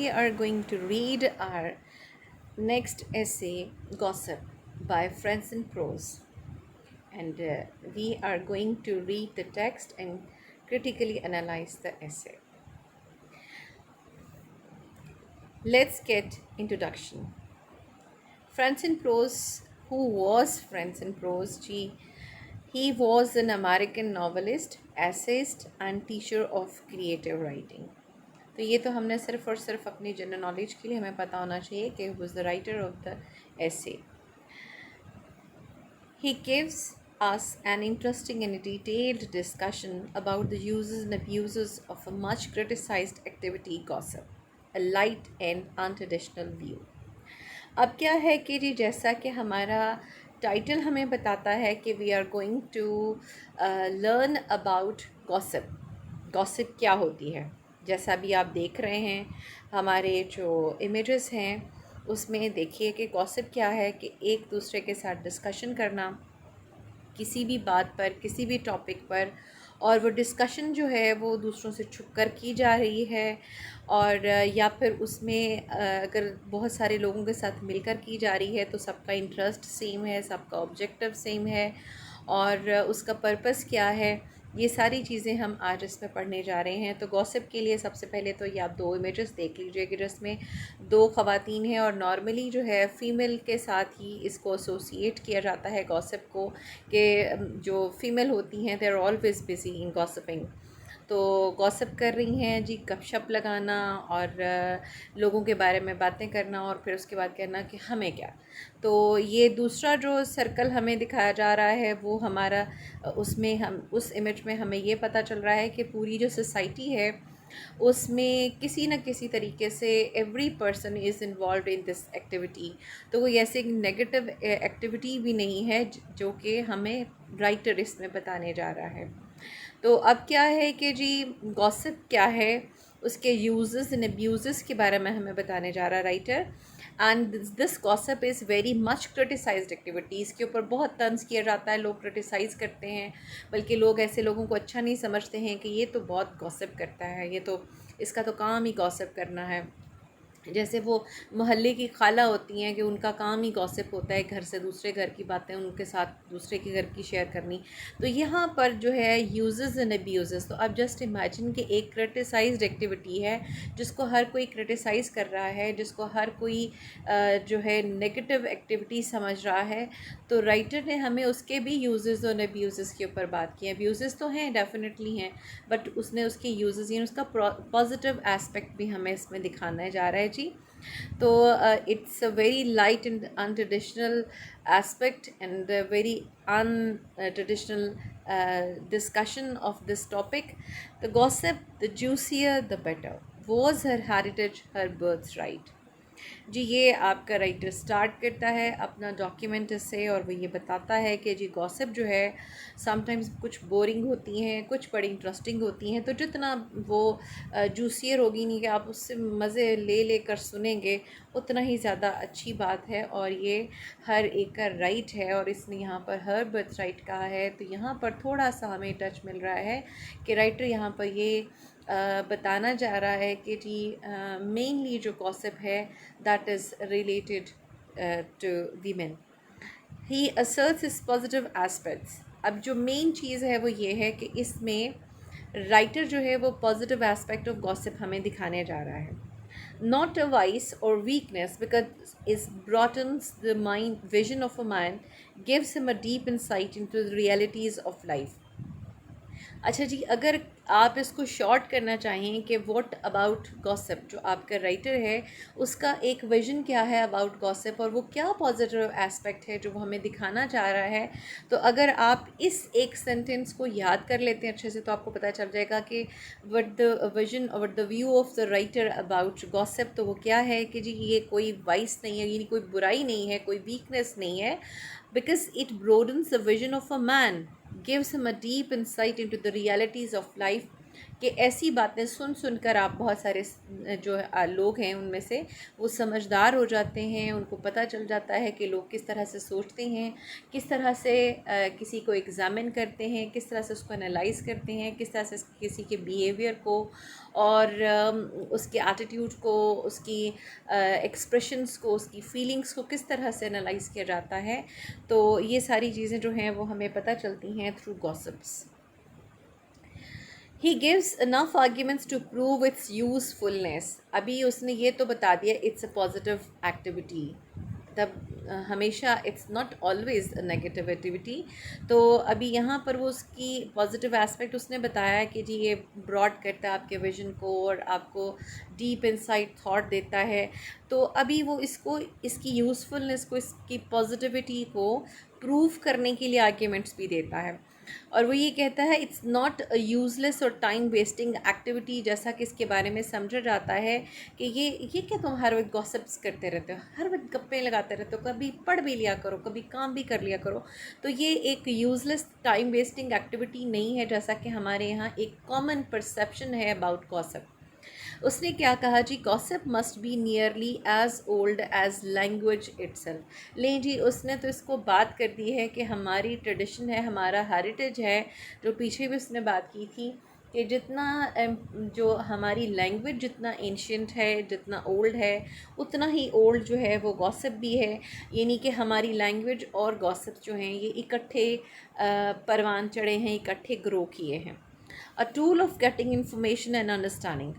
we are going to read our next essay, Gossip, by Friends in Prose. And we are going to read the text and critically analyze the essay. Let's get introduction. Friends in Prose, who was Friends in Prose? He was an American novelist, essayist, and teacher of creative writing. तो ये तो हमने सिर्फ और सिर्फ अपनी general knowledge के लिए हमें पता होना चाहिए कि he was the writer of the essay. He gives us an interesting and detailed discussion about the uses and abuses of a much criticized activity, gossip, a light and untraditional view. अब क्या है कि जी जैसा कि हमारा title हमें बताता है कि we are going to learn about gossip. Gossip क्या होती है? जैसा भी आप देख रहे हैं हमारे जो इमेजेस हैं उसमें देखिए कि गॉसिप क्या है कि एक दूसरे के साथ डिस्कशन करना किसी भी बात पर, किसी भी टॉपिक पर, और वो डिस्कशन जो है वो दूसरों से छुप कर की जा रही है, और या फिर उसमें अगर बहुत सारे लोगों के साथ मिलकर की जा रही है तो सबका इंटरेस्ट सेम है, सबका ऑब्जेक्टिव सेम है, और उसका पर्पस क्या है, ये सारी चीज़ें हम आज इसमें पढ़ने जा रहे हैं. तो गॉसिप के लिए सबसे पहले तो ये आप दो इमेजेस देख लीजिए कि जिसमें दो ख़वातीन हैं, और नॉर्मली जो है फ़ीमेल के साथ ही इसको एसोसिएट किया जाता है गॉसिप को, कि जो फ़ीमेल होती हैं they are always busy in gossiping. तो गॉसिप कर रही हैं जी, गपशप लगाना और लोगों के बारे में बातें करना, और फिर उसके बाद कहना कि हमें क्या. तो ये दूसरा जो सर्कल हमें दिखाया जा रहा है वो हमारा, उसमें हम उस इमेज में हमें ये पता चल रहा है कि पूरी जो सोसाइटी है उसमें किसी न किसी तरीके से every person is involve in this activity. तो कोई ऐसे नेगेटिव एक्टिविटी भी नहीं है जो कि हमें राइटर इसमें बताने जा रहा है. तो अब क्या है कि जी गॉसिप क्या है, उसके यूजेस एंड अब्यूज़ के बारे में हमें बताने जा रहा है writer. And this gossip is very much criticised activity. इसके ऊपर बहुत तंज किया जाता है, लोग क्रिटिसाइज़ करते हैं, बल्कि लोग ऐसे लोगों को अच्छा नहीं समझते हैं कि ये तो बहुत गॉसिप करता है, ये तो इसका तो काम ही गॉसिप करना है. जैसे वो मोहल्ले की खाला होती हैं कि उनका काम ही गॉसिप होता है, घर से दूसरे घर की बातें उनके साथ दूसरे के घर की शेयर करनी. तो यहाँ पर जो है यूजेस एंड अब्यूज़, तो अब जस्ट इमेजिन कि एक क्रिटिसाइज्ड एक्टिविटी है जिसको हर कोई क्रिटिसाइज़ कर रहा है, जिसको हर कोई जो है नेगेटिव एक्टिविटी समझ रहा है. तो राइटर ने हमें उसके भी यूजेस और अब्यूज़ के ऊपर बात की है. अब्यूज़ तो हैं, डेफिनेटली हैं, बट उसने उसके यूजेस यानी उसका पॉजिटिव एस्पेक्ट भी हमें इसमें दिखाना जा रहा है जी. तो it's a very light and untraditional aspect and a very untraditional discussion of this topic. The gossip, the juicier the better, was her heritage, her birthright. जी ये आपका राइटर स्टार्ट करता है अपना डॉक्यूमेंट से, और वो ये बताता है कि जी गॉसिप जो है समटाइम्स कुछ बोरिंग होती हैं, कुछ बड़ी इंटरेस्टिंग होती हैं. तो जितना वो जूसियर होगी नहीं कि आप उससे मज़े ले लेकर सुनेंगे, उतना ही ज़्यादा अच्छी बात है. और ये हर एक का राइट है, और इसने यहाँ पर हर बर्थ राइट कहा है. तो यहाँ पर थोड़ा सा हमें टच मिल रहा है कि राइटर यहाँ पर ये बताना जा रहा है कि जी मेनली जो गॉसिप है that is related to women. He asserts his positive aspects. अब जो मेन चीज़ है वो ये है कि इसमें राइटर जो है वो पॉजिटिव एस्पेक्ट ऑफ गॉसिप हमें दिखाने जा रहा है. Not a vice or weakness, because it broadens the mind vision of a man, gives him a deep insight into the realities of life. अच्छा जी, अगर आप इसको शॉर्ट करना चाहें कि व्हाट अबाउट गॉसिप, जो आपका राइटर है उसका एक विज़न क्या है अबाउट गॉसिप, और वो क्या पॉजिटिव एस्पेक्ट है जो वो हमें दिखाना चाह रहा है, तो अगर आप इस एक सेंटेंस को याद कर लेते हैं अच्छे से तो आपको पता चल जाएगा कि व्हाट द विज़न और the view of the writer about gossip. तो वो क्या है कि जी ये कोई वाइस नहीं है, यानी कोई बुराई नहीं है, कोई वीकनेस नहीं है, because it broadens the vision of a man, gives him a deep insight into the realities of life, कि ऐसी बातें सुन सुनकर आप बहुत सारे जो लोग हैं उनमें से वो समझदार हो जाते हैं, उनको पता चल जाता है कि लोग किस तरह से सोचते हैं, किस तरह से किसी को एग्ज़ामिन करते हैं, किस तरह से उसको एनालाइज करते हैं, किस तरह से किसी के बिहेवियर को और उसके एटीट्यूड को, उसकी एक्सप्रेशंस को, उसकी फीलिंग्स को किस तरह से एनालाइज किया जाता है। तो ये सारी चीज़ें जो हैं वो हमें पता चलती हैं through gossips. He gives enough arguments to prove its usefulness। अभी उसने ये तो बता दिया इट्स अ पॉजिटिव एक्टिविटी, तब हमेशा it's not always a negative activity. तो अभी यहाँ पर वो उसकी पॉजिटिव एस्पेक्ट उसने बताया कि जी ये ब्रॉड करता है आपके विजन को और आपको डीप इनसाइट थॉट देता है। तो अभी वो इसको, इसकी यूज़फुलनेस को, इसकी पॉजिटिविटी को प्रूव करने के लिए आर्ग्यूमेंट्स भी देता है। और वो ये कहता है इट्स नॉट अ यूज़लेस और टाइम वेस्टिंग एक्टिविटी, जैसा कि इसके बारे में समझा जाता है कि ये क्या तुम हर वक्त गॉसिप्स करते रहते हो, हर वक्त गप्पे लगाते रहते हो, कभी पढ़ भी लिया करो, कभी काम भी कर लिया करो। तो ये एक यूज़लेस टाइम वेस्टिंग एक्टिविटी नहीं है, जैसा कि हमारे यहाँ एक कॉमन परसेप्शन है अबाउट गॉसिप। उसने क्या कहा जी, gossip must be nearly as old as language itself. लें जी, उसने तो इसको बात कर दी है कि हमारी ट्रेडिशन है, हमारा हेरिटेज है। जो पीछे भी उसने बात की थी कि जितना जो हमारी लैंग्वेज जितना एंशियंट है, जितना ओल्ड है, उतना ही ओल्ड जो है वो गॉसिप भी है। यानी कि हमारी लैंग्वेज और गॉसिप जो हैं ये इकट्ठे परवान चढ़े हैं, इकट्ठे ग्रो किए हैं। अ tool of getting information and understanding.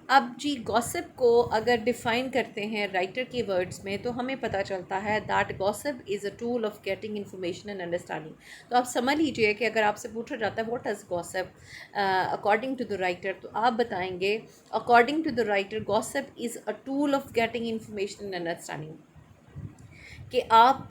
अब जी गॉसिप को अगर डिफ़ाइन करते हैं राइटर के वर्ड्स में तो हमें पता चलता है that gossip is a tool of getting information and understanding. तो आप समझ लीजिए कि अगर आपसे पूछा जाता है what is gossip according to the writer, तो आप बताएंगे according to the writer gossip is a tool of getting information and understanding. कि आप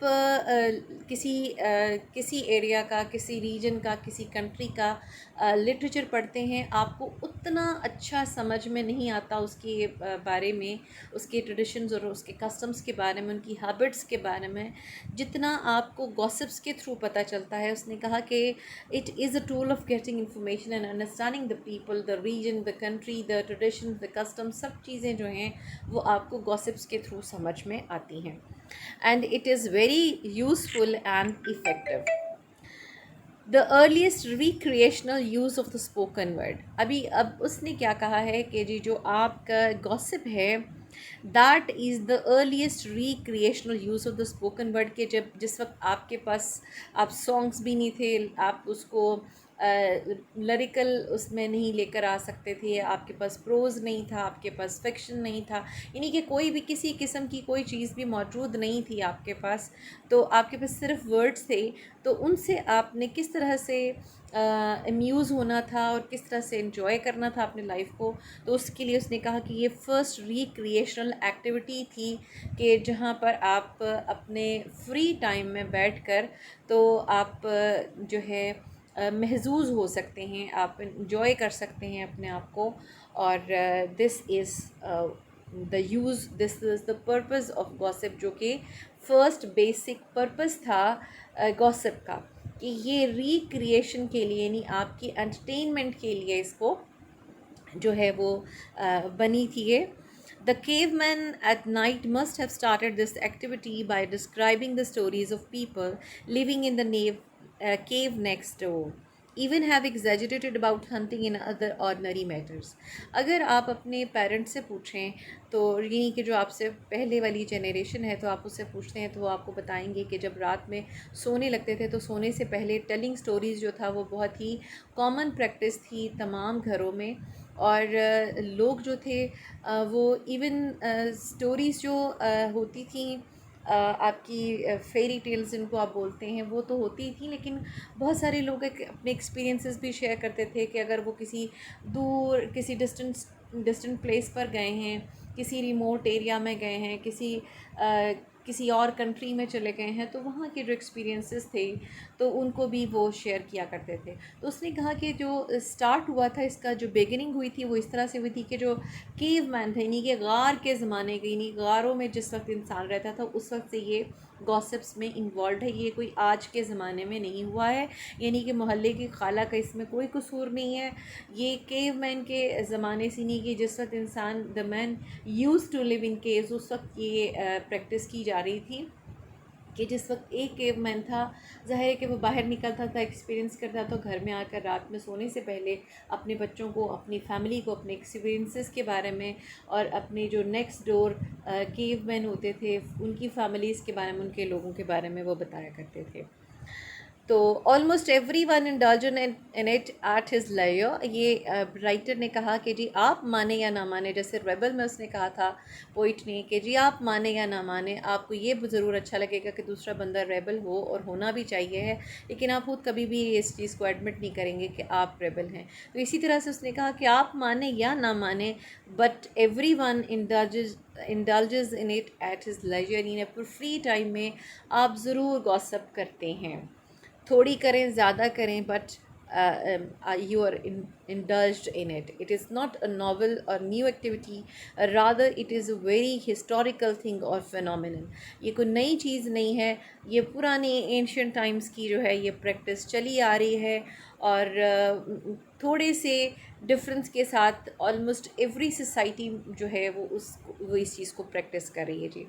किसी एरिया का, किसी रीजन का, किसी कंट्री का लिटरेचर पढ़ते हैं, आपको उतना अच्छा समझ में नहीं आता उसके बारे में, उसके ट्रेडिशंस और उसके कस्टम्स के बारे में, उनकी हैबिट्स के बारे में, जितना आपको गॉसिप्स के थ्रू पता चलता है। उसने कहा कि it is a tool of getting information and understanding the people, the reason, the country, the tradition, the custom, सब चीज़ें जो हैं वो आपको गॉसिप्स के थ्रू समझ में आती हैं। And it is very useful and effective. The earliest recreational use of the spoken word. अभी अब उसने क्या कहा है कि जी जो आपका गॉसिप है that is the earliest recreational use of the spoken word, के जब जिस वक्त आपके पास आप सॉन्ग्स भी नहीं थे, आप उसको लिरिकल उसमें नहीं लेकर आ सकते थे, आपके पास प्रोज नहीं था, आपके पास फिक्शन नहीं था, यानी कि कोई भी किसी किस्म की कोई चीज़ भी मौजूद नहीं थी आपके पास, तो आपके पास सिर्फ वर्ड्स थे। तो उनसे आपने किस तरह से अम्यूज़ होना था और किस तरह से इन्जॉय करना था अपने लाइफ को, तो उसके लिए उसने कहा कि ये फ़र्स्ट रिक्रिएशनल एक्टिविटी थी कि जहाँ पर आप अपने फ्री टाइम में बैठकर तो आप जो है महजूज़ हो सकते हैं, आप इन्जॉय कर सकते हैं अपने आप को। और this is this is the purpose of gossip, जो कि फ़र्स्ट बेसिक पर्पज़ था गॉसिप का, कि ये रिक्रिएशन के लिए, यानी आपकी एंटरटेनमेंट के लिए इसको जो है वो बनी थी ये। The caveman at night must have started this activity by describing the stories of people living in the cave next door, even have exaggerated about hunting in other ordinary matters। अगर आप अपने पेरेंट्स से पूछें तो यानी कि जो आपसे पहले वाली जनरेशन है, तो आप उससे पूछते हैं तो वो आपको बताएंगे कि जब रात में सोने लगते थे तो सोने से पहले टेलिंग स्टोरीज़ जो था वो बहुत ही कॉमन प्रैक्टिस थी तमाम घरों में। और लोग जो थे वो इवन स्टोरीज़ जो होती थी आपकी फेरी टेल्स जिनको आप बोलते हैं, वो तो होती थी, लेकिन बहुत सारे लोग अपने एक्सपीरियंसेस भी शेयर करते थे कि अगर वो किसी दूर, किसी डिस्टेंट प्लेस पर गए हैं, किसी रिमोट एरिया में गए हैं, किसी और कंट्री में चले गए हैं, तो वहाँ के जो एक्सपीरियंसेस थे तो उनको भी वो शेयर किया करते थे। तो उसने कहा कि जो स्टार्ट हुआ था, इसका जो बिगिनिंग हुई थी वो इस तरह से हुई थी कि जो केव मैन थे, यानी कि गार के ज़माने के, यानी गारों में जिस वक्त इंसान रहता था उस वक्त से ये गॉसिप्स में इन्वॉल्व है। ये कोई आज के ज़माने में नहीं हुआ है, यानी कि मोहल्ले की खाला का इसमें कोई कसूर नहीं है। ये केव मैन के ज़माने से नहीं कि जिस वक्त इंसान the man use to live in caves, उस वक्त ये प्रैक्टिस की जा रही थी कि जिस वक्त एक केव मैन था, ज़ाहिर है कि वो बाहर निकलता था, एक्सपीरियंस करता था, घर में आकर रात में सोने से पहले अपने बच्चों को, अपनी फैमिली को, अपने एक्सपीरियंसेस के बारे में और अपने जो नेक्स्ट डोर केव मैन होते थे उनकी फैमिलीज़ के बारे में, उनके लोगों के बारे में वो बताया करते थे। तो almost every one indulge in it at his लेयर। ये राइटर ने कहा कि जी आप माने या ना माने, जैसे रेबल में उसने कहा था पोइट ने कि जी आप माने या ना माने, आपको ये ज़रूर अच्छा लगेगा कि दूसरा बंदा रेबल हो, और होना भी चाहिए है, लेकिन आप खुद कभी भी इस चीज़ को एडमिट नहीं करेंगे कि आप रेबल हैं। तो इसी तरह से उसने कहा कि आप माने या ना माने, but every one indulges in it at his leisure, in अपने फ्री टाइम में आप ज़रूर गॉसिप करते हैं। थोड़ी करें, ज़्यादा करें, but you are indulged in it. It is not a novel or new activity, rather it is a very historical thing or phenomenon. ये कोई नई चीज़ नहीं है, ये पुराने एंशियंट टाइम्स की जो है ये प्रैक्टिस चली आ रही है, और थोड़े से डिफरेंस के साथ ऑलमोस्ट एवरी सोसाइटी जो है वो इस चीज़ को प्रैक्टिस कर रही है जी।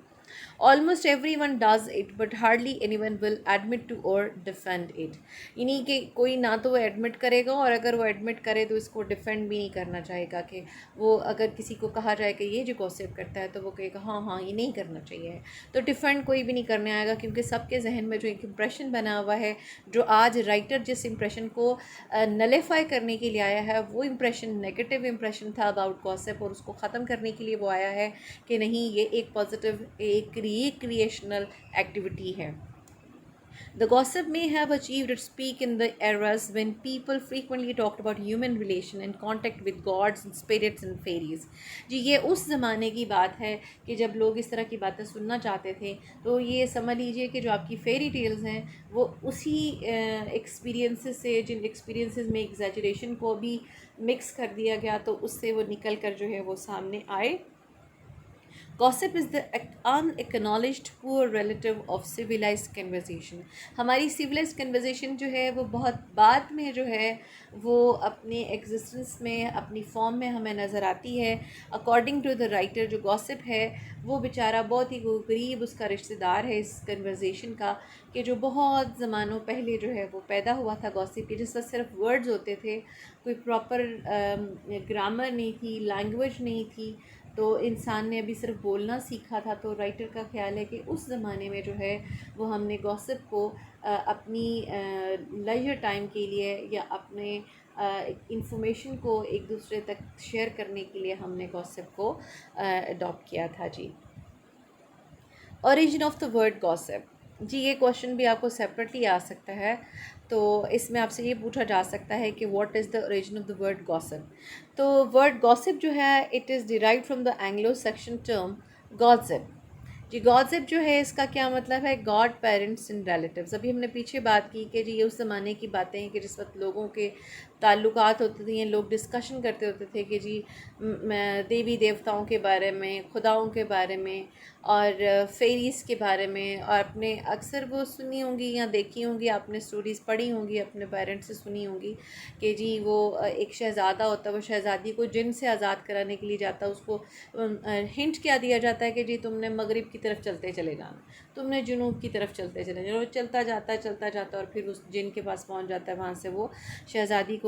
Almost every one does it but hardly any one will admit to or defend it. यानी कि कोई ना तो वो एडमिट करेगा, और अगर वो एडमिट करे तो इसको डिफेंड भी नहीं करना चाहेगा। कि वो अगर किसी को कहा जाए कि ये जो गॉसिप करता है तो वो कहेगा हाँ हाँ ये नहीं करना चाहिए, तो डिफेंड कोई भी नहीं करने आएगा, क्योंकि सबके जहन में जो एक इम्प्रेशन बना हुआ है, जो आज राइटर जिस इम्प्रेशन को नलीफाई करने के लिए आया है, वो इम्प्रेशन नेगेटिव इम्प्रेशन था अबाउट गॉसिप, और उसको ख़त्म करने के लिए वो आया है कि नहीं ये एक पॉजिटिव, एक रिक्रिएशनल एक्टिविटी है। The gossip may have achieved its peak in the eras when people frequently talked about human relation and contact with gods and spirits and fairies। जी ये उस ज़माने की बात है कि जब लोग इस तरह की बातें सुनना चाहते थे, तो ये समझ लीजिए कि जो आपकी फेरी टेल्स हैं वो उसी एक्सपीरियंसेस से, जिन एक्सपीरियंसेस में एग्जैजरेशन को भी मिक्स कर दिया गया, तो उससे वो निकल कर जो है वो सामने आए। Gossip is the unacknowledged poor relative of civilized conversation। हमारी civilized conversation जो है वो बहुत बाद में जो है वो अपने existence में, अपनी form में हमें नज़र आती है। According to the writer, जो gossip है वो बेचारा बहुत ही गरीब उसका रिश्तेदार है इस conversation का, कि जो बहुत ज़मानों पहले जो है वो पैदा हुआ था gossip के, जिस वक्त सिर्फ words होते थे, कोई proper grammar नहीं थी, language नहीं थी, तो इंसान ने अभी सिर्फ बोलना सीखा था। तो राइटर का ख्याल है कि उस ज़माने में जो है वो हमने गॉसिप को अपनी लेजर टाइम के लिए या अपने इंफॉर्मेशन को एक दूसरे तक शेयर करने के लिए हमने गॉसिप को अडॉप्ट किया था जी। Origin of the word gossip, जी ये क्वेश्चन भी आपको सेपरेटली आ सकता है। तो इसमें आपसे ये पूछा जा सकता है कि what is the origin of the word gossip. तो वर्ड गॉसिप जो है it is derived from the Anglo Saxon term gossip. जी गॉसिप जो है इसका क्या मतलब है, गॉड पेरेंट्स एंड रिलेटिव्स। अभी हमने पीछे बात की कि जी ये उस ज़माने की बातें हैं कि जिस वक्त लोगों के ताल्लुकात होते थे, लोग डिस्कशन करते होते थे कि जी देवी देवताओं के बारे में, खुदाओं के बारे में और फेरीज़ के बारे में, और अपने अक्सर वो सुनी होंगी या देखी होंगी, आपने स्टोरीज़ पढ़ी होंगी, अपने पेरेंट्स से सुनी होंगी कि जी वो एक शहज़ादा होता है, वो शहज़ादी को जिन से आज़ाद कराने के लिए जाता है, उसको हिंट क्या दिया जाता है कि जी तुमने मगरिब की तरफ चलते चले जाना, तुमने जुनूब की तरफ चलते चले जाना। वो चलता जाता और फिर उस जिन के पास पहुंच जाता है, वहाँ से वो शहज़ादी को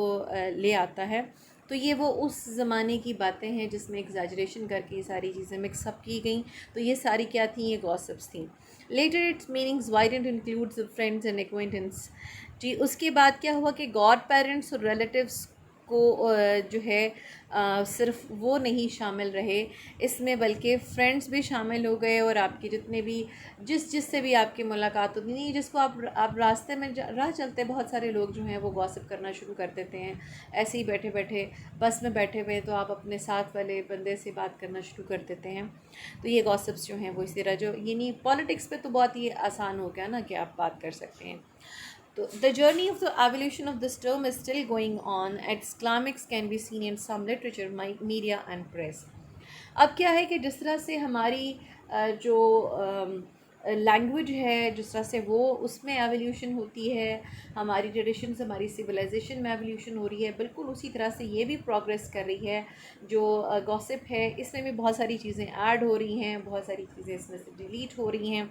ले आता है। तो ये वो उस ज़माने की बातें हैं जिसमें एग्जैजरेशन करके ये सारी चीज़ें मिक्सअप की गई। तो ये सारी क्या थी, ये गॉसिप्स थी। Later its meanings widened includes friends and acquaintance. जी उसके बाद क्या हुआ कि गॉड पेरेंट्स और रिलेटिव्स को जो है सिर्फ वो नहीं शामिल रहे इसमें, बल्कि फ्रेंड्स भी शामिल हो गए, और आपके जितने भी जिससे भी आपकी मुलाकात होती नहीं, जिसको आप रास्ते में राह चलते, बहुत सारे लोग जो हैं वो गॉसिप करना शुरू कर देते हैं। ऐसे ही बैठे बैठे बस में बैठे हुए तो आप अपने साथ वाले बंदे से बात करना शुरू कर देते हैं। तो ये गॉसिप्स जो हैं वो इसी तरह, जो यानी पॉलिटिक्स पे तो बहुत ही आसान हो गया ना कि आप बात कर सकते हैं। So, the journey of the evolution of this term is still going on. Its climax can be seen in some literature, media and press. अब क्या है कि जिस तरह से हमारी जो लैंग्वेज है जिस तरह से वो उसमें एवोल्यूशन होती है, हमारी ट्रेडिशंस हमारी सिविलाइजेशन में एवोल्यूशन हो रही है, बिल्कुल उसी तरह से ये भी प्रोग्रेस कर रही है। जो गॉसिप है इसमें भी बहुत सारी चीज़ें ऐड हो रही हैं, बहुत सारी चीज़ें इसमें से डिलीट हो रही हैं,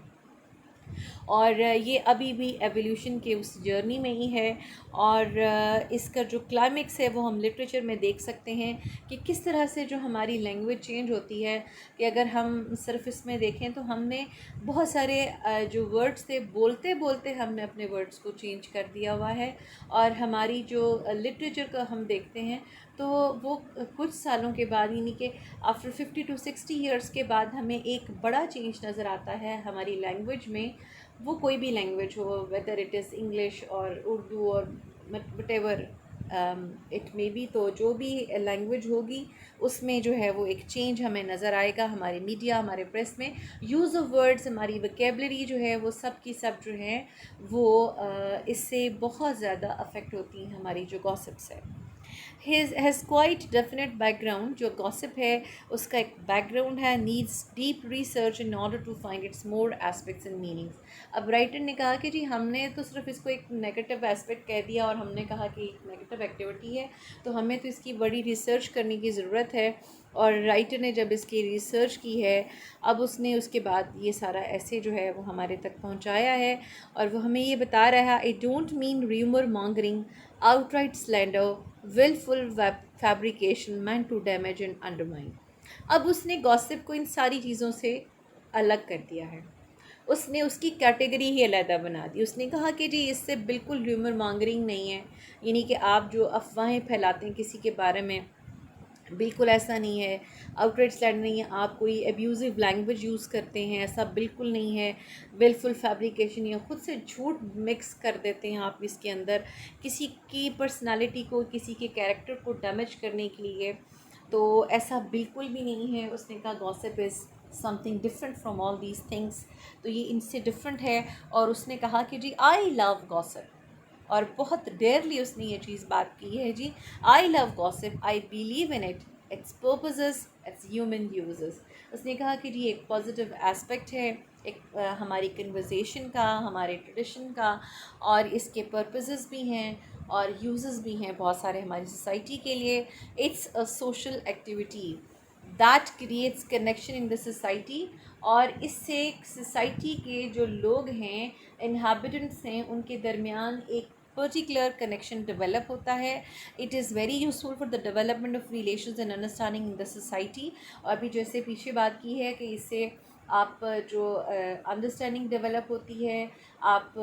और ये अभी भी एवोल्यूशन के उस जर्नी में ही है। और इसका जो क्लाइमेक्स है वो हम लिटरेचर में देख सकते हैं कि किस तरह से जो हमारी लैंग्वेज चेंज होती है। कि अगर हम सिर्फ इसमें देखें तो हमने बहुत सारे जो वर्ड्स थे बोलते बोलते हमने अपने वर्ड्स को चेंज कर दिया हुआ है। और हमारी जो लिटरेचर का हम देखते हैं तो वो कुछ सालों के बाद, यानी कि आफ्टर 50 to 60 ईयर्स के बाद, हमें एक बड़ा चेंज नज़र आता है हमारी लैंग्वेज में। वो कोई भी लैंग्वेज हो, वेदर इट इज़ इंग्लिश और उर्दू और वटेवर इट मे बी, तो जो भी लैंग्वेज होगी उसमें जो है वो एक चेंज हमें नज़र आएगा। हमारे मीडिया, हमारे प्रेस में यूज़ ऑफ वर्ड्स, हमारी वोकेबलरी जो है वो सब की सब जो है वो इससे बहुत ज़्यादा अफेक्ट होती हैं हमारी जो गॉसिप्स है। His has quite definite background। जो gossip है उसका एक background है, needs deep research in order to find its more aspects and meanings। अब राइटर ने कहा कि जी हमने तो सिर्फ इसको एक नेगेटिव एस्पेक्ट कह दिया और हमने कहा कि एक नेगेटिव एक्टिविटी है, तो हमें तो इसकी बड़ी रिसर्च करने की ज़रूरत है। और राइटर ने जब इसकी रिसर्च की है, अब उसने उसके बाद ये सारा ऐसे जो है वो हमारे तक पहुंचाया है, और वो हमें ये बता रहा है, I don't mean rumour mongering, outright slander, willful fabrication meant to damage and undermine। अब उसने गॉसिप को इन सारी चीज़ों से अलग कर दिया है, उसने उसकी कैटेगरी ही अलहदा बना दी। उसने कहा कि जी इससे बिल्कुल र्यूमर मॉन्गरिंग नहीं है, यानी कि आप जो अफवाहें फैलाते हैं किसी के बारे में, बिल्कुल ऐसा नहीं है। आउटराइट स्लैंडर नहीं है, आप कोई एब्यूज़िव लैंग्वेज यूज़ करते हैं, ऐसा बिल्कुल नहीं है। विलफुल फैब्रिकेशन, या खुद से झूठ मिक्स कर देते हैं आप इसके अंदर, किसी की पर्सनालिटी को, किसी के कैरेक्टर को डैमेज करने के लिए, तो ऐसा बिल्कुल भी नहीं है। उसने कहा gossip is something different from all these things, तो ये इनसे डिफरेंट है। और उसने कहा कि जी आई लव गॉसिप, और बहुत डेयरली उसने ये चीज़ बात की है जी, I love gossip, I believe in it, its purposes, its human uses. उसने कहा कि जी एक पॉजिटिव एस्पेक्ट है एक हमारी कन्वर्सेशन का, हमारे ट्रेडिशन का, और इसके पर्पसेस भी हैं और यूजेस भी हैं बहुत सारे हमारी सोसाइटी के लिए। It's a social activity that creates connection in the society, और इससे सोसाइटी के जो लोग हैं, इनहैबिटेंट्स हैं, उनके दरमियान एक पर्टिकुलर कनेक्शन डेवलप होता है। It is very useful for the development of relations and understanding in the society. और अभी जैसे पीछे बात की है कि इससे आप जो अंडरस्टैंडिंग डेवलप होती है, आप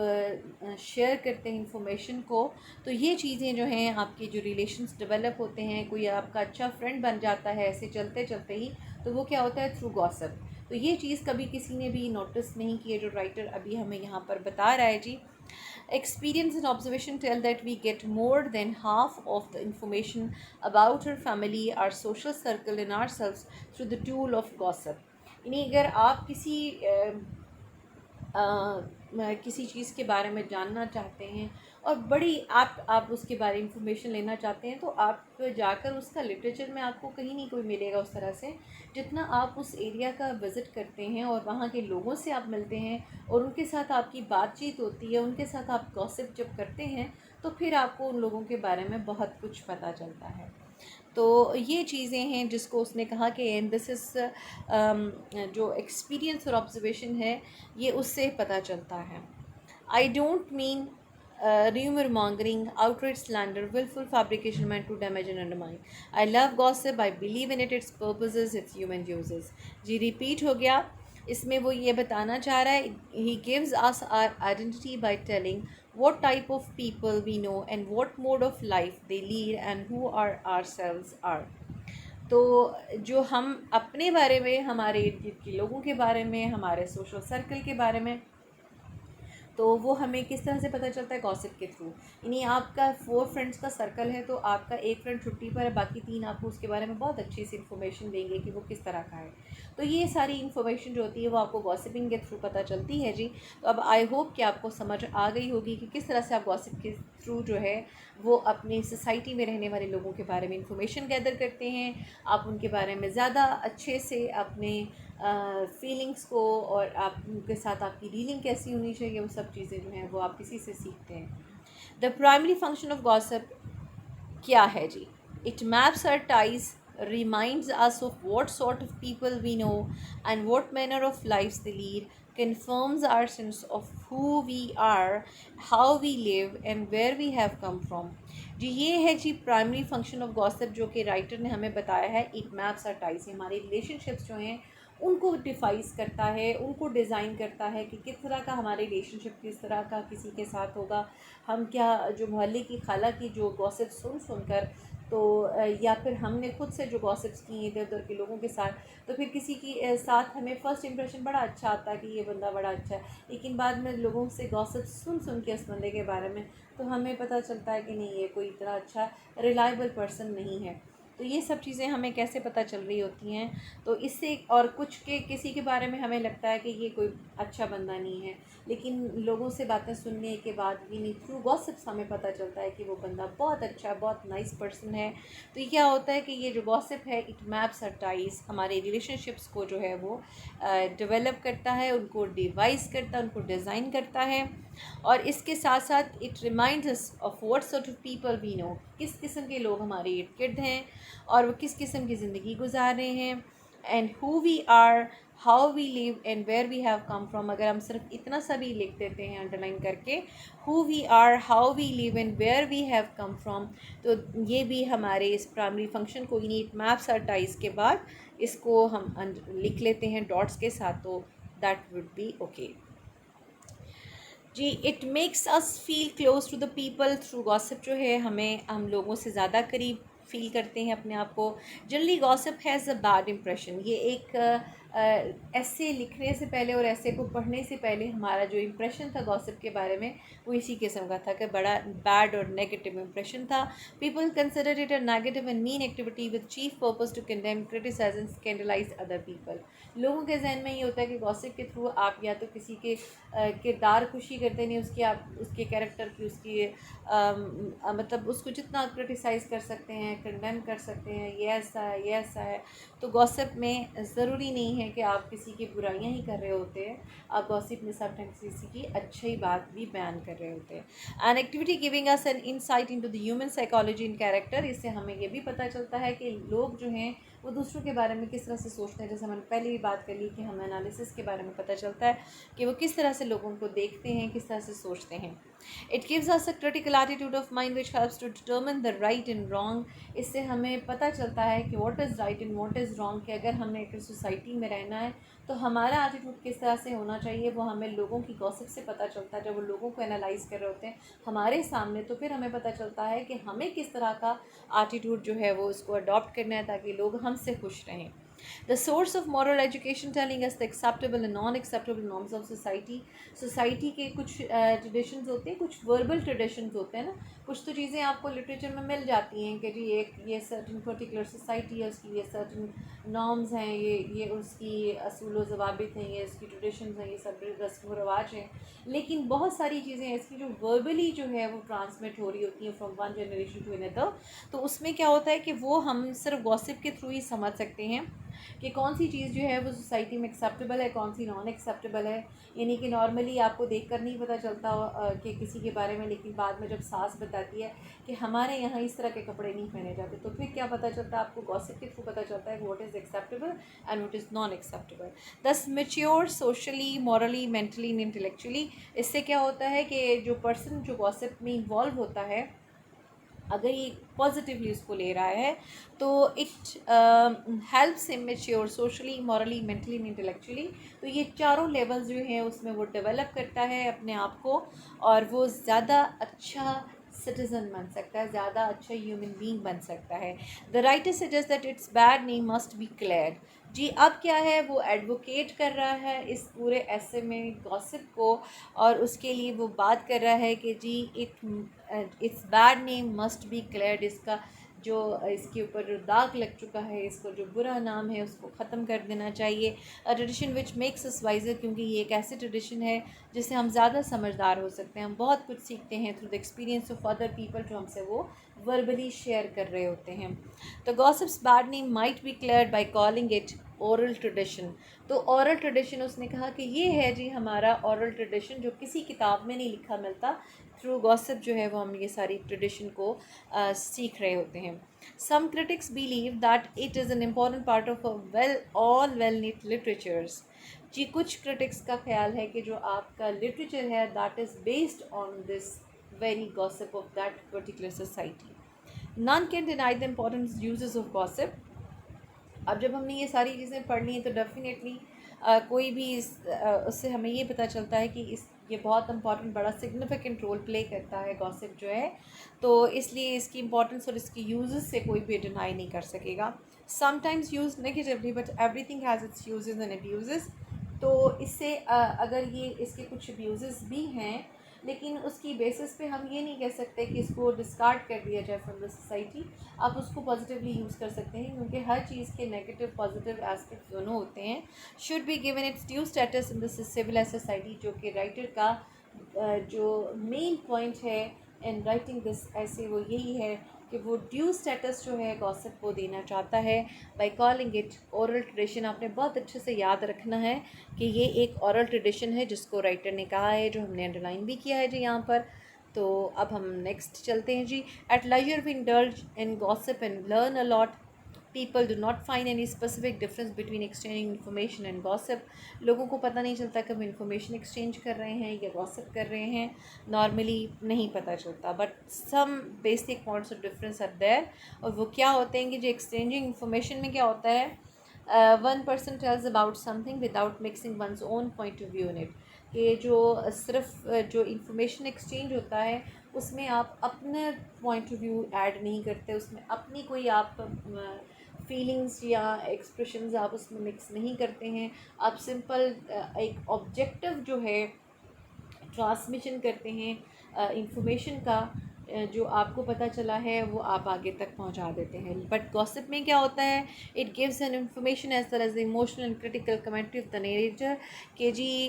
शेयर करते हैं इंफॉर्मेशन को, तो ये चीज़ें जो हैं आपके जो रिलेशंस डेवलप होते हैं, कोई आपका अच्छा फ्रेंड बन जाता है ऐसे चलते चलते ही, तो वो क्या होता है, थ्रू गॉसिप। तो ये चीज़ कभी किसी ने भी नोटिस नहीं की है, जो राइटर अभी हमें यहाँ पर बता रहा है जी। Experience and observation tell that we get more than half of the information about our family, our social circle, and ourselves through the tool of gossip। यानी अगर आप किसी चीज़ के बारे में जानना चाहते हैं और बड़ी आप उसके बारे में इंफॉर्मेशन लेना चाहते हैं, तो आप जाकर उसका लिटरेचर में आपको कहीं नहीं कोई मिलेगा उस तरह से, जितना आप उस एरिया का विज़िट करते हैं और वहाँ के लोगों से आप मिलते हैं और उनके साथ आपकी बातचीत होती है, उनके साथ आप गॉसिप जब करते हैं, तो फिर आपको उन लोगों के बारे में बहुत कुछ पता चलता है। तो ये चीज़ें हैं जिसको उसने कहा कि एंड दिस इज़ जो एक्सपीरियंस और ऑब्जर्वेशन है ये उससे पता चलता है। I don't mean rumor mongering, outright slander, willful fabrication meant to damage and undermine। I love gossip, I believe in it, its purposes, its human uses। Ji repeat हो गया। इसमें वो ये बताना चाह रहा है, he gives us our identity by telling what type of people we know and what mode of life they lead and who are ourselves are। तो जो हम अपने बारे में, हमारे इर्द गिर्द के लोगों के बारे में, हमारे सोशल सर्कल के बारे में, तो वो हमें किस तरह से पता चलता है, गॉसिप के थ्रू। यानी आपका 4 फ्रेंड्स का सर्कल है, तो आपका एक फ्रेंड छुट्टी पर है, बाकी 3 आपको उसके बारे में बहुत अच्छी सी इन्फॉर्मेशन देंगे कि वो किस तरह का है। तो ये सारी इन्फॉर्मेशन जो होती है वो आपको गॉसिपिंग के थ्रू पता चलती है जी। तो अब आई होप कि आपको समझ आ गई होगी कि किस तरह से आप गॉसिप के थ्रू जो है वो अपनी सोसाइटी में रहने वाले लोगों के बारे में इंफॉर्मेशन गैदर करते हैं, आप उनके बारे में ज़्यादा अच्छे से अपने फीलिंग्स को और आप उनके साथ आपकी डीलिंग कैसी होनी चाहिए, वो सब चीज़ें जो हैं वो आप किसी से सीखते हैं। The primary function of gossip क्या है जी? It maps our ties, reminds us of what sort of people we know and what manner of lives they lead, confirms our sense of who we are, how we live and where we have come from। जी ये है जी primary function of gossip जो कि writer ने हमें बताया है। It maps our ties, हमारे relationships जो हैं उनको डिफाइस करता है, उनको डिज़ाइन करता है कि किस तरह का हमारा रिलेशनशिप किस तरह का किसी के साथ होगा। हम क्या जो मोहल्ले की खाला की जो गॉसिप सुनकर तो या फिर हमने खुद से जो गॉसिप्स किए इधर उधर के लोगों के साथ, तो फिर किसी की साथ हमें फ़र्स्ट इंप्रेशन बड़ा अच्छा आता है कि ये बंदा बड़ा अच्छा है, लेकिन बाद में लोगों से गॉसिप सुन के उस बंदे के बारे में तो हमें पता चलता है कि नहीं ये कोई इतना अच्छा रिलायबल पर्सन नहीं है। तो ये सब चीज़ें हमें कैसे पता चल रही होती हैं, तो इससे और कुछ के किसी के बारे में हमें लगता है कि ये कोई अच्छा बंदा नहीं है, लेकिन लोगों से बातें सुनने के बाद भी थ्रू गॉसिप्स हमें पता चलता है कि वो बंदा बहुत अच्छा है, बहुत नाइस पर्सन है। तो ये क्या होता है कि ये जो गॉसिप है इट मैप्स आवर टाइज, हमारे रिलेशनशिप्स को जो है वो डेवलप करता है, उनको डिवाइस करता है, उनको डिज़ाइन करता है। और इसके साथ साथ it reminds us of what sort of people we know, किस किस्म के लोग हमारे इर्द गिर्द हैं और वो किस किस्म की ज़िंदगी गुजार रहे हैं, and who we are, how we live and where we have come from. अगर हम सिर्फ इतना सा भी लिख देते हैं अंडरलाइन करके, who we are, how we live and where we have come from, तो ये भी हमारे इस प्राइमरी फंक्शन को यानी इट मैप्स आवर टाइज के बाद इसको हम लिख लेते हैं डॉट्स के साथ, तो दैट वुड बी ओके जी। It makes us feel close to the people through gossip, जो है हमें हम लोगों से ज़्यादा करीब फील करते हैं अपने आप को। Generally gossip has a bad impression, ये एक ऐसे लिखने से पहले और ऐसे को पढ़ने से पहले हमारा जो इम्प्रेशन था गॉसिप के बारे में वो इसी किस्म का था कि बड़ा बैड और नेगेटिव इम्प्रेशन था। People consider it a negative and mean activity with chief purpose to condemn, criticise and scandalise other people. लोगों के जहन में ये होता है कि गॉसिप के थ्रू आप या तो किसी के किरदार खुशी करते नहीं, उसकी आप उसके कैरेक्टर की उसकी मतलब उसको जितना क्रिटिसाइज़ कर सकते हैं, कंडेम कर सकते हैं, ये ऐसा है ये ऐसा है। तो गॉसिप में ज़रूरी नहीं है कि आप किसी की बुराइयां ही कर रहे होते हैं, आप गॉसिप में समटाइम्स किसी की अच्छी बात भी बयान कर रहे होते हैं। An activity giving us an insight into the human psychology in character, इससे हमें ये भी पता चलता है कि लोग जो हैं वो दूसरों के बारे में किस तरह से सोचते हैं। जैसे हमने पहले भी बात कर ली कि हमें एनालिसिस के बारे में पता चलता है कि वो किस तरह से लोगों को देखते हैं, किस तरह से सोचते हैं। It gives us a critical attitude of mind which helps to determine the right and wrong. इससे हमें पता चलता है कि what is right and what is wrong, कि अगर हमें एक सोसाइटी में रहना है तो हमारा एटीट्यूड किस तरह से होना चाहिए, वो हमें लोगों की गॉसिप से पता चलता है। जब वो लोगों को एनालाइज कर रहे होते हैं हमारे सामने, तो फिर हमें पता चलता है कि हमें किस तरह का एटीट्यूड जो है वो उसको अडॉप्ट करना है ताकि लोग हमसे खुश रहें। The source of moral education telling us the acceptable and non-acceptable norms of society। Society के कुछ ट्रेडिशंस होते हैं, कुछ वर्बल ट्रेडिशंस होते हैं ना, कुछ तो चीज़ें आपको लिटरेचर में मिल जाती हैं कि जी एक ये सर्टन पर्टिकुलर सोसाइटी है, उसकी ये सर्टन नॉर्म्स हैं, ये उसकी असूल व ज़वाबित हैं, ये उसकी ट्रेडिशंस हैं, ये सब रस्म व रवाज हैं। लेकिन बहुत सारी चीज़ें ऐसी जो वर्बली जो है वो ट्रांसमिट हो रही होती हैं from one generation to another, तो उसमें क्या होता है कि वो हम सिर्फ गॉसिप के थ्रू ही समझ सकते हैं कि कौन सी चीज़ जो है वो सोसाइटी में एक्सेप्टेबल है, कौन सी नॉन एक्सेप्टेबल है। यानी कि नॉर्मली आपको देखकर नहीं पता चलता कि किसी के बारे में, लेकिन बाद में जब सास बताती है कि हमारे यहाँ इस तरह के कपड़े नहीं पहने जाते, तो फिर क्या पता चलता है आपको गॉसिप के थ्रू पता चलता है कि what is acceptable and what is non acceptable. दस mature socially, morally, mentally and intellectually. इससे क्या होता है कि जो पर्सन जो गॉसिप में इन्वॉल्व होता है, अगर ये पॉजिटिवली उसको ले रहा है तो it helps him mature socially, morally, mentally and intellectually. तो ये चारों लेवल्स जो हैं उसमें वो डेवलप करता है अपने आप को, और वो ज़्यादा अच्छा सिटीज़न बन सकता है, ज़्यादा अच्छा ह्यूमन बीइंग बन सकता है। The writer suggest that its bad name must be cleared. जी अब क्या है, वो एडवोकेट कर रहा है इस पूरे ऐसे में गॉसिप को, और उसके लिए वो बात कर रहा है कि जी its bad name must be cleared. इसका जो इसके ऊपर जो दाग लग चुका है, इसको जो बुरा नाम है उसको ख़त्म कर देना चाहिए। A tradition which makes us wiser, क्योंकि ये एक ऐसी ट्रेडिशन है जिससे हम ज़्यादा समझदार हो सकते हैं, हम बहुत कुछ सीखते हैं through the experience of other people, जो हमसे वो वर्बली शेयर कर रहे होते हैं। तो gossips bad name might be cleared by calling it oral tradition. तो ओरल ट्रेडिशन उसने कहा कि ये है जी हमारा ओरल ट्रेडिशन, जो किसी किताब में नहीं लिखा मिलता। थ्रू गॉसिप जो है वो हम ये सारी ट्रेडिशन को सीख रहे होते हैं। Some critics believe that it is an important part of a well knit literatures. जी कुछ क्रिटिक्स का ख्याल है कि जो आपका लिटरेचर है that is based on this very gossip of that particular society. None can deny the important uses of gossip। अब जब हमने ये सारी चीज़ें पढ़ ली हैं तो डेफिनेटली कोई भी उससे हमें ये पता चलता है कि ये बहुत इंपॉर्टेंट बड़ा सिग्निफिकेंट रोल प्ले करता है गॉसिप जो है। तो इसलिए इसकी इंपॉर्टेंस और इसकी यूजेस से कोई भी डिनाई नहीं कर सकेगा। Sometimes use negatively but everything has its uses and abuses. तो इससे अगर ये इसके कुछ अब्यूजेस भी हैं, लेकिन उसकी बेसिस पे हम ये नहीं कह सकते कि इसको डिस्कार्ड कर दिया जाए फ्रॉम द सोसाइटी। आप उसको पॉजिटिवली यूज़ कर सकते हैं, क्योंकि हर चीज़ के नेगेटिव पॉजिटिव एस्पेक्ट दोनों होते हैं। Should be given its due status in the civilised society, जो कि राइटर का जो मेन पॉइंट है इन राइटिंग दिस ऐसे वो यही है कि वो ड्यू स्टेटस जो है गॉसिप को देना चाहता है by calling it oral tradition. आपने बहुत अच्छे से याद रखना है कि ये एक ओरल ट्रेडिशन है जिसको राइटर ने कहा है, जो हमने अंडरलाइन भी किया है जी यहाँ पर। तो अब हम नेक्स्ट चलते हैं जी। At leisure we indulge in gossip and learn a lot. People do not find any specific difference between exchanging information and gossip. लोगों को पता नहीं चलता कब इन्फॉर्मेशन एक्सचेंज कर रहे हैं या गॉसिप कर रहे हैं, नॉर्मली नहीं पता चलता, but some basic points of difference are there. और वो क्या होते हैं कि जो एक्सचेंजिंग इन्फॉर्मेशन में क्या होता है, one person tells about something without mixing one's own point of view in it. कि जो सिर्फ जो इंफॉर्मेशन एक्सचेंज होता है उसमें आप अपने पॉइंट ऑफ व्यू ऐड नहीं करते, उसमें अपनी कोई आप फीलिंग्स या एक्सप्रेशंस आप उसमें मिक्स नहीं करते हैं। आप सिंपल एक ऑब्जेक्टिव जो है ट्रांसमिशन करते हैं इंफॉर्मेशन का। जो आपको पता चला है वो आप आगे तक पहुंचा देते हैं। बट गॉसिप में क्या होता है, it gives an information as well as the emotional and critical commentary of the narrator. कि जी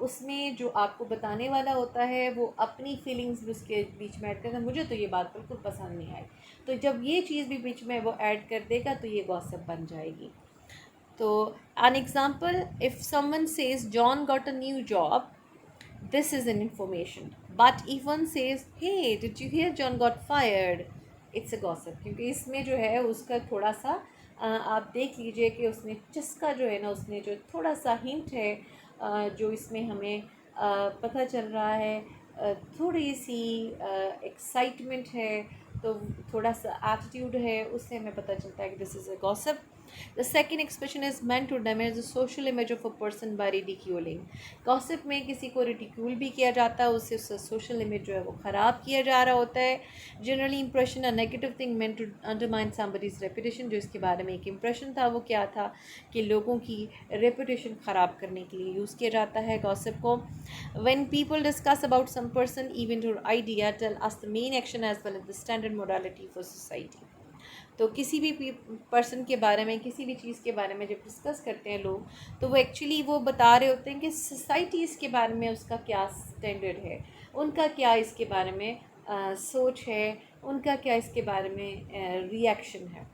उसमें जो आपको बताने वाला होता है वो अपनी फीलिंग्स भी उसके बीच में ऐड करता है। मुझे तो ये बात बिल्कुल पसंद नहीं आई, तो जब ये चीज़ भी बीच में वो ऐड कर देगा तो ये गॉसिप बन जाएगी। तो an example, if someone says John got a new job, this is an information. But if one says, hey, did you hear John got fired? It's a gossip। क्योंकि इसमें जो है उसका थोड़ा सा आप देख लीजिए कि उसने चस्का जो है ना, उसने जो थोड़ा सा हिंट है जो इसमें हमें पता चल रहा है, थोड़ी सी एक्साइटमेंट है, तो थोड़ा सा एटीट्यूड है, उससे हमें पता चलता है कि this is a gossip. The second expression is meant to damage the social image of a person by ridiculing. Gossip में किसी को रिडिक्यूल भी किया जाता है, उससे उसका सोशल इमेज जो है वो ख़राब किया जा रहा होता है। Generally impression a negative thing meant to undermine somebody's reputation. जो इसके बारे में एक इंप्रेशन था वो क्या था कि लोगों की रेपुटेशन ख़राब करने के लिए यूज़ किया जाता है गॉसिप को। When people discuss about some person event और idea, tell us the main action as well as the standard morality for society. तो किसी भी पर्सन के बारे में, किसी भी चीज़ के बारे में जब डिस्कस करते हैं लोग, तो वो एक्चुअली वो बता रहे होते हैं कि सोसाइटी इसके बारे में उसका क्या स्टैंडर्ड है, उनका क्या इसके बारे में सोच है, उनका क्या इसके बारे में रिएक्शन है।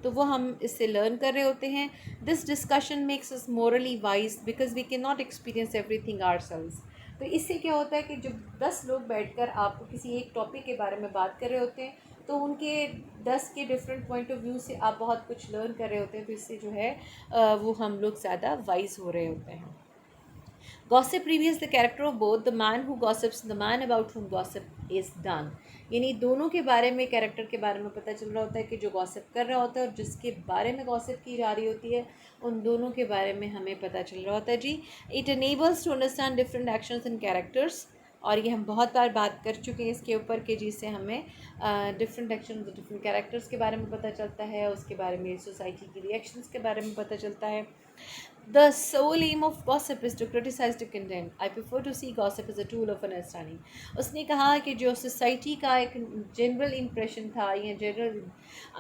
तो वो हम इससे लर्न कर रहे होते हैं। This discussion makes us morally wise because we can not experience everything ourselves. तो इससे क्या होता है कि जब 10 लोग बैठकर आपको किसी एक टॉपिक के बारे में बात कर रहे होते हैं, तो उनके 10 के डिफरेंट पॉइंट ऑफ व्यू से आप बहुत कुछ लर्न कर रहे होते हैं। तो इससे जो है वो हम लोग ज़्यादा वाइज हो रहे होते हैं। Gossip reveals the character of both the man who gossips and the man about whom gossip is done। यानी दोनों के बारे में, कैरेक्टर के बारे में पता चल रहा होता है कि जो गॉसिप कर रहा होता है और जिसके बारे में गॉसिप की जा रही होती है, उन दोनों के बारे में हमें पता चल रहा होता है जी। It enables to understand different actions and characters. और ये हम बहुत बार बात कर चुके हैं इसके ऊपर कि जिससे हमें डिफरेंट एक्शन, डिफरेंट कैरेक्टर्स के बारे में पता चलता है, उसके बारे में सोसाइटी की रिएक्शंस के बारे में पता चलता है। The sole aim of gossip is to criticize, to condemn. I prefer to see gossip as a tool of understanding. उसने कहा कि जो सोसाइटी का एक जनरल इम्प्रेशन था या जनरल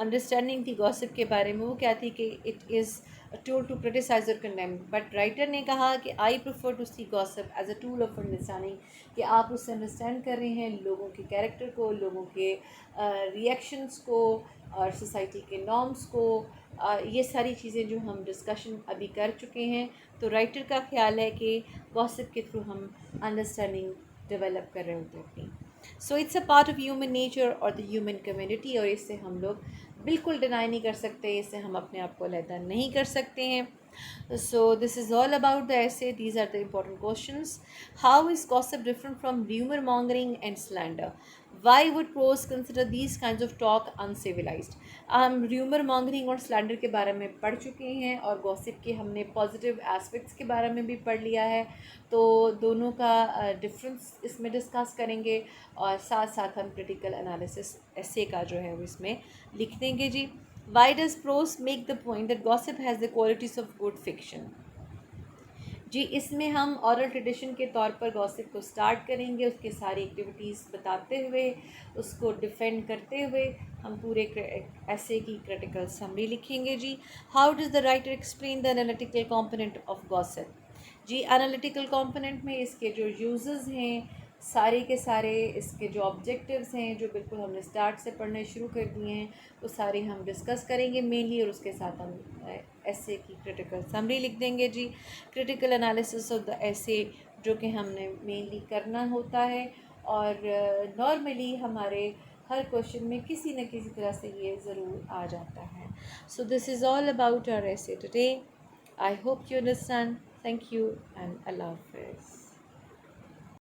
अंडरस्टैंडिंग थी गॉसिप के बारे में, वो क्या थी कि it is a tool to criticise और कंडेम। बट राइटर ने कहा कि I prefer to see gossip as a tool of understanding, कि आप उससे अंडरस्टैंड कर रहे हैं लोगों के कैरेक्टर को, लोगों के रिएक्शंस को और सोसाइटी के नॉर्म्स को। ये सारी चीज़ें जो हम डिस्कशन अभी कर चुके हैं, तो राइटर का ख्याल है कि गॉसिप के थ्रू हम अंडरस्टैंडिंग डेवलप कर रहे होते हैं अपनी। So it's a part of human nature और द ह्यूमन कम्युनिटी, और इससे हम लोग बिल्कुल डिनाई नहीं कर सकते, इससे हम अपने आप को अलहदा नहीं कर सकते हैं। So this is all about the essay. These are the important questions. How is gossip different from rumor mongering and slander? Why would prose consider these kinds of talk uncivilized? हम र्यूमर मॉन्गरिंग और slander के बारे में पढ़ चुके हैं और gossip के हमने पॉजिटिव एस्पेक्ट्स के बारे में भी पढ़ लिया है, तो दोनों का डिफरेंस इसमें डिस्कस करेंगे और साथ साथ हम क्रिटिकल एनालिसिस ऐसे का जो है वो इसमें लिख देंगे जी। Why does prose make the point that gossip has the qualities of good fiction? जी, इसमें हम ऑरल ट्रेडिशन के तौर पर गॉसिप को स्टार्ट करेंगे, उसके सारी एक्टिविटीज़ बताते हुए, उसको डिफेंड करते हुए हम पूरे ऐसे की क्रिटिकल समरी लिखेंगे जी। How does the writer explain the analytical component of gossip? जी, एनालिटिकल कंपोनेंट में इसके जो यूजेस हैं, सारे के सारे इसके जो ऑब्जेक्टिव्स हैं, जो बिल्कुल हमने स्टार्ट से पढ़ने शुरू कर दिए हैं, वो सारे हम डिस्कस करेंगे मेनली, और उसके साथ हम ऐसे की क्रिटिकल समरी लिख देंगे जी। क्रिटिकल एनालिसिस ऑफ द ऐसे जो कि हमने मेनली करना होता है, और नॉर्मली हमारे हर क्वेश्चन में किसी न किसी तरह से ये ज़रूर आ जाता है। So this is all about our essay today. I hope you understand. Thank you and अल्लाह हाफिज़।